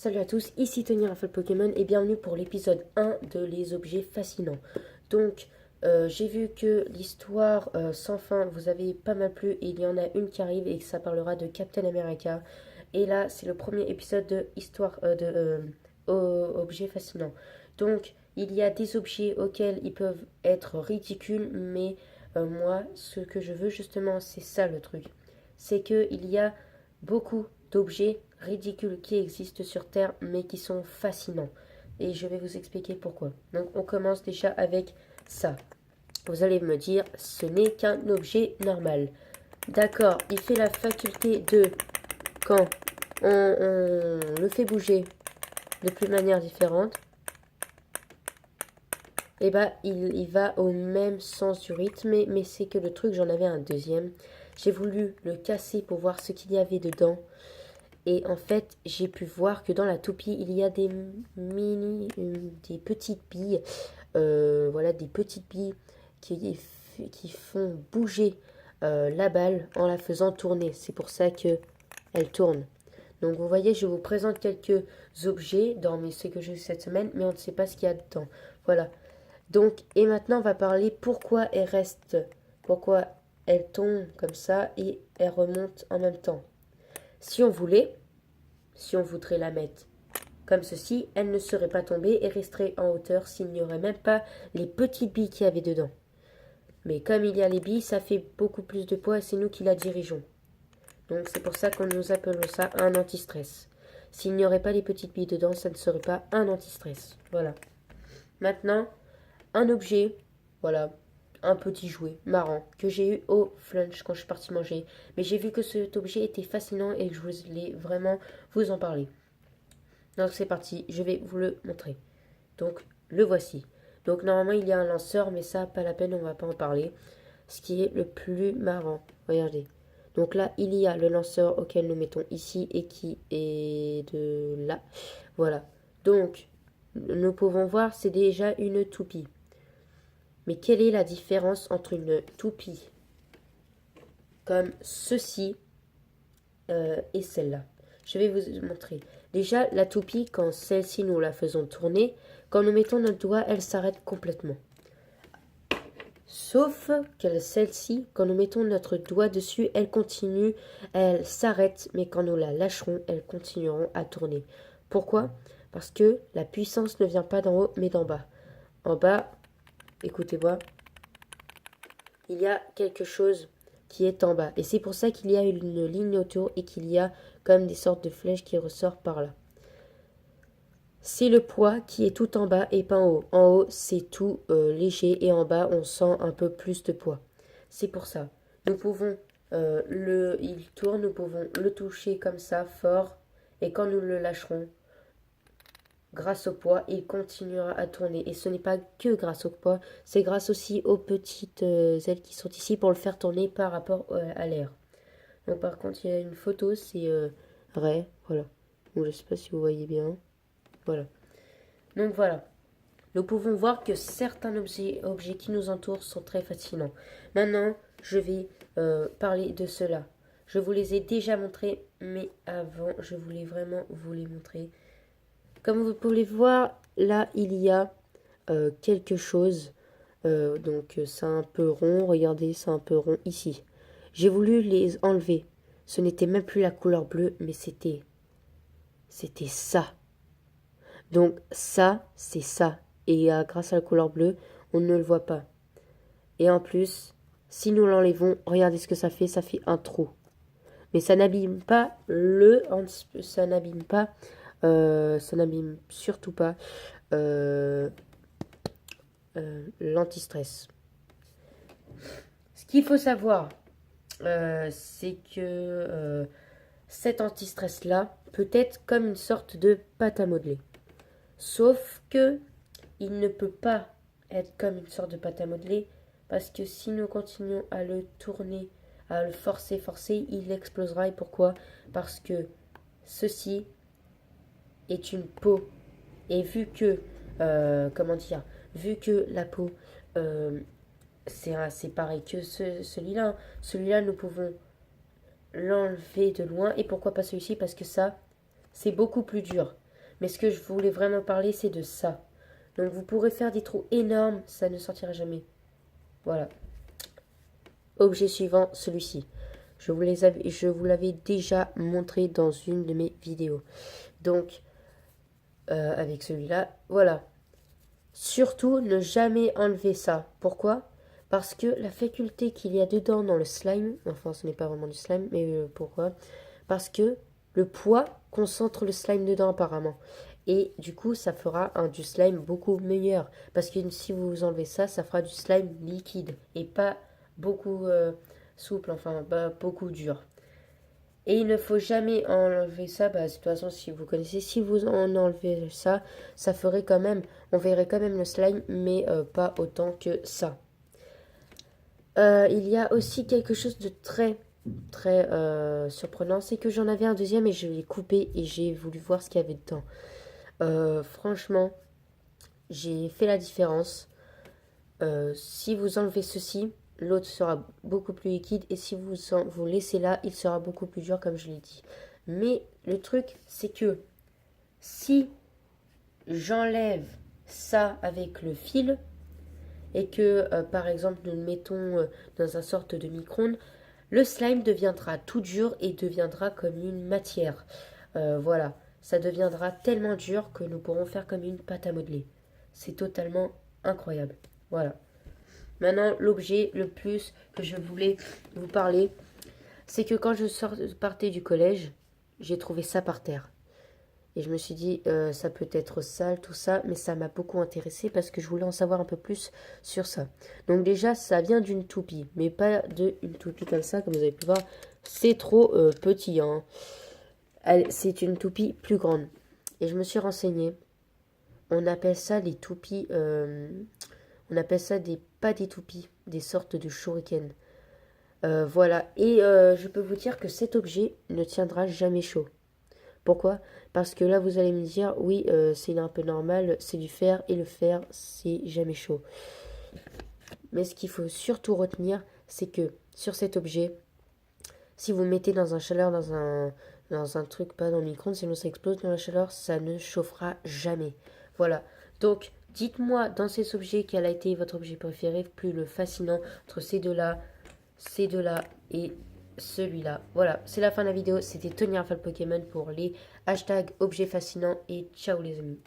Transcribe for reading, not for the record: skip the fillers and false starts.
Salut à tous, ici Tony Raphaël Pokémon et bienvenue pour l'épisode 1 de Les objets fascinants. Donc, j'ai vu que l'histoire sans fin vous avait pas mal plu et il y en a une qui arrive et que ça parlera de Captain America. Et là, c'est le premier épisode de histoire objets fascinants. Donc, il y a des objets auxquels ils peuvent être ridicules, mais moi, ce que je veux justement, c'est ça le truc. C'est qu'il y a beaucoup d'objets ridicules qui existent sur Terre, mais qui sont fascinants. Et je vais vous expliquer pourquoi. Donc on commence déjà avec ça. Vous allez me dire, ce n'est qu'un objet normal. D'accord, il fait la faculté de, quand on le fait bouger de plus manière différente, et bah il va au même sens du rythme, mais c'est que le truc, j'en avais un deuxième. J'ai voulu le casser pour voir ce qu'il y avait dedans. Et en fait, j'ai pu voir que dans la toupie, il y a des petites billes, voilà, des petites billes qui font bouger la balle en la faisant tourner. C'est pour ça que elle tourne. Donc vous voyez, je vous présente quelques objets dans ce que j'ai eu cette semaine, mais on ne sait pas ce qu'il y a dedans. Voilà. Donc, et maintenant, on va parler pourquoi elle reste, pourquoi elle tombe comme ça et elle remonte en même temps. Si on voulait, si on voudrait la mettre comme ceci, elle ne serait pas tombée et resterait en hauteur s'il n'y aurait même pas les petites billes qu'il y avait dedans. Mais comme il y a les billes, ça fait beaucoup plus de poids et c'est nous qui la dirigeons. Donc c'est pour ça qu'on nous appelons ça un anti-stress. S'il n'y aurait pas les petites billes dedans, ça ne serait pas un anti-stress. Voilà. Maintenant, un objet, voilà, un petit jouet marrant que j'ai eu au flunch quand je suis partie manger. Mais j'ai vu que cet objet était fascinant et que je voulais vraiment vous en parler. Donc c'est parti, je vais vous le montrer. Donc le voici. Donc normalement il y a un lanceur, mais ça pas la peine, on va pas en parler. Ce qui est le plus marrant, regardez. Donc là il y a le lanceur auquel nous mettons ici et qui est de là. Voilà. Donc nous pouvons voir c'est déjà une toupie. Mais quelle est la différence entre une toupie comme ceci et celle-là? Je vais vous montrer. Déjà, la toupie, quand celle-ci nous la faisons tourner, quand nous mettons notre doigt, elle s'arrête complètement. Sauf que celle-ci, quand nous mettons notre doigt dessus, elle continue, elle s'arrête, mais quand nous la lâcherons, elles continueront à tourner. Pourquoi? Parce que la puissance ne vient pas d'en haut, mais d'en bas. En bas, écoutez-moi, il y a quelque chose qui est en bas. Et c'est pour ça qu'il y a une ligne autour et qu'il y a comme des sortes de flèches qui ressortent par là. C'est le poids qui est tout en bas et pas en haut. En haut, c'est tout léger et en bas, on sent un peu plus de poids. C'est pour ça. Nous pouvons il tourne, nous pouvons le toucher comme ça, fort. Et quand nous le lâcherons, grâce au poids, il continuera à tourner. Et ce n'est pas que grâce au poids, c'est grâce aussi aux petites ailes qui sont ici pour le faire tourner par rapport à l'air. Donc par contre, il y a une photo, c'est vrai, voilà. Bon, je ne sais pas si vous voyez bien. Voilà. Donc voilà. Nous pouvons voir que certains objets qui nous entourent sont très fascinants. Maintenant, je vais parler de cela. Je vous les ai déjà montrés, mais avant, je voulais vraiment vous les montrer. Comme vous pouvez voir, là, il y a quelque chose. Donc, c'est un peu rond. Regardez, c'est un peu rond ici. J'ai voulu les enlever. Ce n'était même plus la couleur bleue, mais c'était ça. Donc, ça, c'est ça. Et grâce à la couleur bleue, on ne le voit pas. Et en plus, si nous l'enlevons, regardez ce que ça fait un trou. Mais ça n'abîme pas ça n'abîme surtout pas euh, l'antistress. Ce qu'il faut savoir, c'est que cet antistress-là peut être comme une sorte de pâte à modeler. Sauf que il ne peut pas être comme une sorte de pâte à modeler parce que si nous continuons à le tourner, à le forcer, il explosera. Et pourquoi? Parce que ceci est une peau. Et vu que, comment dire, vu que la peau, euh, c'est pareil que celui-là. Celui-là, nous pouvons l'enlever de loin. Et pourquoi pas celui-ci? Parce que ça, c'est beaucoup plus dur. Mais ce que je voulais vraiment parler, c'est de ça. Donc vous pourrez faire des trous énormes, ça ne sortira jamais. Voilà. Objet suivant, celui-ci. Je vous l'avais déjà montré dans une de mes vidéos. Donc, avec celui-là, voilà. Surtout, ne jamais enlever ça. Pourquoi? Parce que la faculté qu'il y a dedans dans le slime, enfin ce n'est pas vraiment du slime, mais pourquoi? Parce que le poids concentre le slime dedans apparemment. Et du coup, ça fera du slime beaucoup meilleur. Parce que si vous enlevez ça, ça fera du slime liquide et pas beaucoup souple, enfin pas beaucoup dur. Et il ne faut jamais enlever ça, bah, de toute façon, si vous connaissez, si vous en enlevez ça, ça ferait quand même, on verrait quand même le slime, mais pas autant que ça. Il y a aussi quelque chose de très surprenant, c'est que j'en avais un deuxième et je l'ai coupé et j'ai voulu voir ce qu'il y avait dedans. Franchement, j'ai fait la différence. Si vous enlevez ceci, l'autre sera beaucoup plus liquide et si vous laissez là, il sera beaucoup plus dur comme je l'ai dit. Mais le truc, c'est que si j'enlève ça avec le fil et que par exemple nous le mettons dans un sorte de micro-ondes, le slime deviendra tout dur et deviendra comme une matière. Voilà, ça deviendra tellement dur que nous pourrons faire comme une pâte à modeler. C'est totalement incroyable. Voilà. Maintenant, l'objet le plus que je voulais vous parler, c'est que quand je partais du collège, j'ai trouvé ça par terre. Et je me suis dit, ça peut être sale, tout ça, mais ça m'a beaucoup intéressé parce que je voulais en savoir un peu plus sur ça. Donc déjà, ça vient d'une toupie, mais pas d'une toupie comme ça, comme vous avez pu voir. C'est trop petit, hein. C'est une toupie plus grande. Et je me suis renseignée. On appelle ça les toupies... on appelle ça pas des toupies, des sortes de shurikens. Voilà. Et je peux vous dire que cet objet ne tiendra jamais chaud. Pourquoi? Parce que là, vous allez me dire, oui, c'est un peu normal, c'est du fer, et le fer, c'est jamais chaud. Mais ce qu'il faut surtout retenir, c'est que sur cet objet, si vous mettez dans un chaleur, dans un truc, pas dans le micro-ondes, sinon ça explose dans la chaleur, ça ne chauffera jamais. Voilà. Donc, dites-moi dans ces objets quel a été votre objet préféré, plus le fascinant entre ces deux-là et celui-là. Voilà, c'est la fin de la vidéo. C'était Tony Alpha le Pokémon pour les hashtags objets fascinants et ciao les amis.